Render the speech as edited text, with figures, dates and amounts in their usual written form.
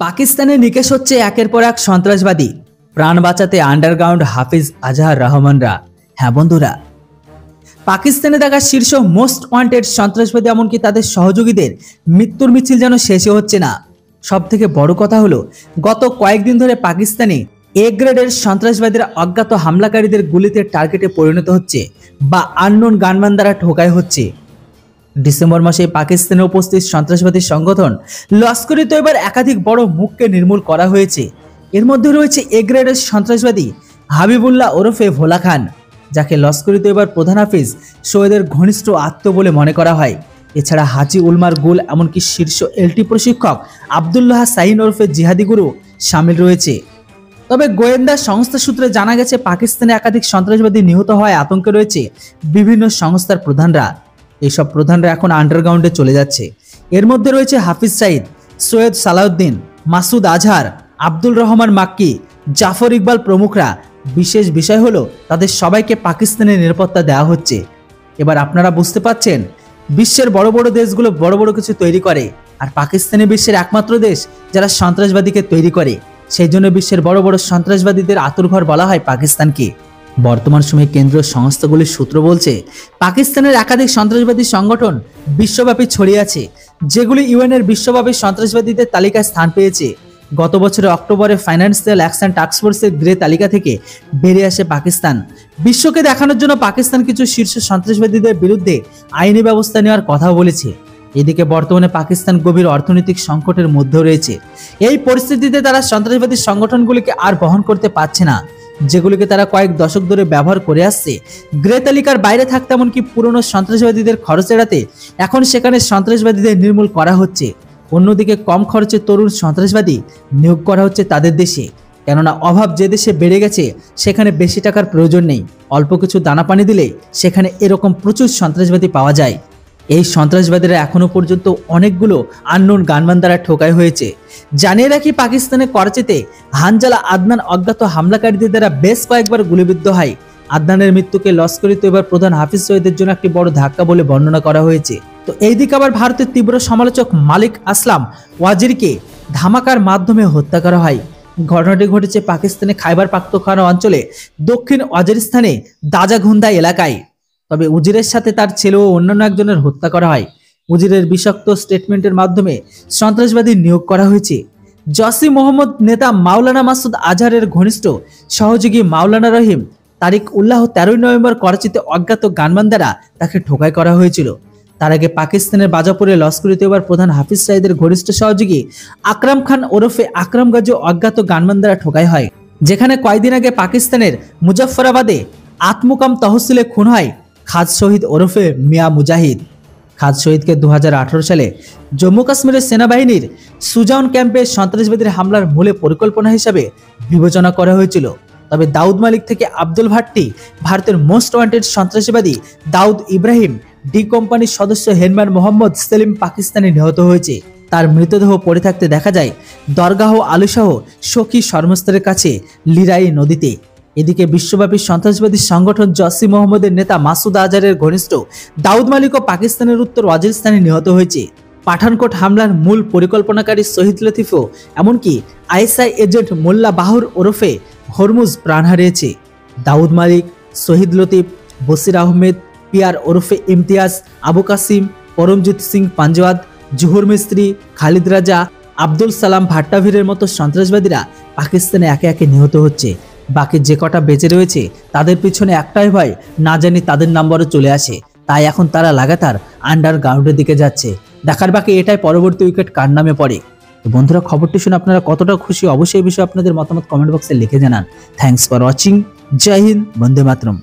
পাকিস্তানে নিকেশ হচ্ছে একের পর এক সন্ত্রাসবাদী, প্রাণ বাঁচাতে আন্ডারগ্রাউন্ড হাফিজ আজহার রহমানরা। হ্যাঁ বন্ধুরা, পাকিস্তানে দেখা শীর্ষ মোস্ট ওয়ান্টেড সন্ত্রাসবাদী এমনকি তাদের সহযোগীদের মৃত্যুর মিছিল যেন শেষই হচ্ছে না। সব থেকে বড় কথা হলো, গত কয়েকদিন ধরে পাকিস্তানে এ গ্রেডের সন্ত্রাসবাদীরা অজ্ঞাত হামলাকারীদের গুলিতে টার্গেটে পরিণত হচ্ছে বা আননোন গানম্যান দ্বারা ঠোকাই হচ্ছে। ডিসেম্বর মাসে পাকিস্তানে উপস্থিত সন্ত্রাসবাদী সংগঠন লস্কর ই তৈবার একাধিক বড় মুখকে নির্মূল করা হয়েছে। এর মধ্যে রয়েছে এ গ্রেডের সন্ত্রাসবাদী হাবিবুল্লাহ ওরফে ভোলা খান, যাকে লস্কর ই তৈবার প্রধান হাফিজ সৈয়দের ঘনিষ্ঠ আত্মীয় বলে মনে করা হয়। এছাড়া হাজি উলমার গুল এমনকি শীর্ষ এলটি প্রশিক্ষক আবদুল্লাহ সাইন ওরফে জিহাদি গুরু সামিল রয়েছে। তবে গোয়েন্দা সংস্থা সূত্রে জানা গেছে, পাকিস্তানে একাধিক সন্ত্রাসবাদী নিহত হওয়ায় আতঙ্কে রয়েছে বিভিন্ন সংস্থার প্রধানরা। এইসব প্রধানরা এখন আন্ডারগ্রাউন্ডে চলে যাচ্ছে। এর মধ্যে রয়েছে হাফিজ সাইদ, সৈয়দ সালাউদ্দিন, মাসুদ আজহার, আব্দুল রহমান মাক্কি, জাফর ইকবাল প্রমুখরা। বিশেষ বিষয় হলো, তাদের সবাইকে পাকিস্তানের নিরাপত্তা দেওয়া হচ্ছে। এবার আপনারা বুঝতে পারছেন, বিশ্বের বড় বড় দেশগুলো বড় বড় কিছু তৈরি করে, আর পাকিস্তানে বিশ্বের একমাত্র দেশ যারা সন্ত্রাসবাদীকে তৈরি করে। সেই জন্য বিশ্বের বড় বড় সন্ত্রাসবাদীদের আতুরঘর বলা হয় পাকিস্তানকে। বর্তমান সময়ে কেন্দ্রীয় সংস্থাগুলির সূত্র বলছে, পাকিস্তানের একাধিক সন্ত্রাসবাদী সংগঠন বিশ্বব্যাপী ছড়িয়ে আছে, যেগুলি ইউএনের বিশ্বব্যাপী সন্ত্রাসবাদীদের তালিকায় স্থান পেয়েছে। গত বছরের অক্টোবরে ফাইন্যান্সিয়াল অ্যাকশন টাস্কফোর্সের গ্রে তালিকা থেকে বেরিয়ে আসে পাকিস্তান। বিশ্বকে দেখানোর জন্য পাকিস্তান কিছু শীর্ষ সন্ত্রাসবাদীদের বিরুদ্ধে আইনি ব্যবস্থা নেওয়ার কথাও বলেছে। এদিকে বর্তমানে পাকিস্তান গভীর অর্থনৈতিক সংকটের মধ্যে রয়েছে। এই পরিস্থিতিতে তারা সন্ত্রাসবাদী সংগঠনগুলিকে আর বহন করতে পারছে না, যেগুলিকে তারা কয়েক দশক ধরে ব্যবহার করে আসছে। গ্রে তালিকার বাইরে থাকতে এমনকি পুরনো সন্ত্রাসবাদীদের খরচ এড়াতে এখন সেখানে সন্ত্রাসবাদীদের নির্মূল করা হচ্ছে। অন্যদিকে কম খরচে তরুণ সন্ত্রাসবাদী নিয়োগ করা হচ্ছে তাদের দেশে, কেননা অভাব যে দেশে বেড়ে গেছে সেখানে বেশি টাকার প্রয়োজন নেই। অল্প কিছু দানা পানি দিলে সেখানে এরকম প্রচুর সন্ত্রাসবাদী পাওয়া যায়। এই সন্ত্রাসবাদীরা এখনো পর্যন্ত অনেকগুলো আননোন গানম্যান দ্বারা ঠোকাই হয়েছে। জানিয়ে রাখি, পাকিস্তানের করাচিতে হানজালা আদনান অজ্ঞাত হামলাকারীদের দ্বারা বেশ কয়েকবার গুলিবিদ্ধ হয়। আদনানের মৃত্যুকে লস্কর ই তৈবার প্রধান হাফিজ সৈয়দের জন্য একটি বড় ধাক্কা বলে বর্ণনা করা হয়েছে। তো এইদিকে আবার ভারতের তীব্র সমালোচক মালিক আসলাম ওয়াজিরকে ধামাকার মাধ্যমে হত্যা করা হয়। ঘটনাটি ঘটেছে পাকিস্তানে খাইবার পাখতুনখোয়া অঞ্চলে দক্ষিণ ওয়াজিরিস্তানে দাজাঘুন্দা এলাকায়। তবে উজিরের সাথে তার ছেলে ও অন্যান্য একজনের হত্যা করা হয়। উজিরের বিষাক্ত স্টেটমেন্টের মাধ্যমে সন্ত্রাসবাদী নিয়োগ করা হয়েছে। জসিম মোহাম্মদ নেতা মাওলানা মাসুদ আজহারের ঘনিষ্ঠ সহযোগী মাওলানা রহিম তারিক উল্লাহ 13 নভেম্বর করাচিতে অজ্ঞাত গানম্যান দ্বারা তাকে ঠোকাই করা হয়েছিল। তার আগে পাকিস্তানের বাজাপুরে লস্কর ই তৈবার প্রধান হাফিজ সাইদের ঘনিষ্ঠ সহযোগী আকরাম খান ওরফে আকরাম গাজী অজ্ঞাত গানম্যান দ্বারা ঠোকাই হয়। যেখানে কয়েকদিন আগে পাকিস্তানের মুজফফরাবাদে আত্মকাম তহসিলে খুন হয় খাদ শহীদ ওরফে মিয়া মুজাহিদ। খাদ শহীদকে 2018 সালে জম্মু কাশ্মীরের সেনাবাহিনীর সুজাউন ক্যাম্পে সন্ত্রাসবাদীর হামলার মূলে পরিকল্পনা হিসাবে বিবেচনা করা হয়েছিল। তবে দাউদ মালিক থেকে আব্দুল ভাট্টি, ভারতের মোস্ট ওয়ান্টেড সন্ত্রাসবাদী দাউদ ইব্রাহিম, ডি কোম্পানির সদস্য হেনম্যান মোহাম্মদ সেলিম পাকিস্তানে নিহত হয়েছে। তার মৃতদেহ পড়ে থাকতে দেখা যায় দরগাহ আলুসহ সখী শর্মস্তরের কাছে লিরাই নদীতে। এদিকে বিশ্বব্যাপী সন্ত্রাসবাদী সংগঠন জসিম মোহাম্মদের নেতা মাসুদ আজহারের ঘনিষ্ঠ দাউদ মালিকও পাকিস্তানের উত্তর ওয়াজিরিস্তানে নিহত হয়েছে। পাঠানকোট হামলার মূল পরিকল্পনাকারী শহীদ লতিফও এমনকি আইএসআই এজেন্ট মোল্লা বাহুর ওরফে হরমুজ প্রাণ হারিয়েছে। দাউদ মালিক, শহীদ লতিফ, বসির আহমেদ, পিয়ার ওরফে ইমতিয়াজ, আবু কাসিম, পরমজিৎ সিং পাঞ্জওয়াদ, জুহুর মিস্ত্রি, খালিদ রাজা, আব্দুল সালাম ভাট্টাভিরের মতো সন্ত্রাসবাদীরা পাকিস্তানে একে একে নিহত হচ্ছে। বাকি যে কটা বেঁচে রয়েছে তাদের পিছনে একটাই ভয়, না জানি তাদের নাম্বারও চলে আসে। তাই এখন তারা লাগাতার আন্ডারগ্রাউন্ডের দিকে যাচ্ছে। দেখার বাকি এটাই পরবর্তী উইকেট কার নামে পড়ে। তো বন্ধুরা, খবরটি শুনে আপনারা কতটা খুশি অবশ্যই এই বিষয়ে আপনাদের মতামত কমেন্ট বক্সে লিখে জানান। Thanks for watching. জয় হিন্দ, বন্দে মাতরম।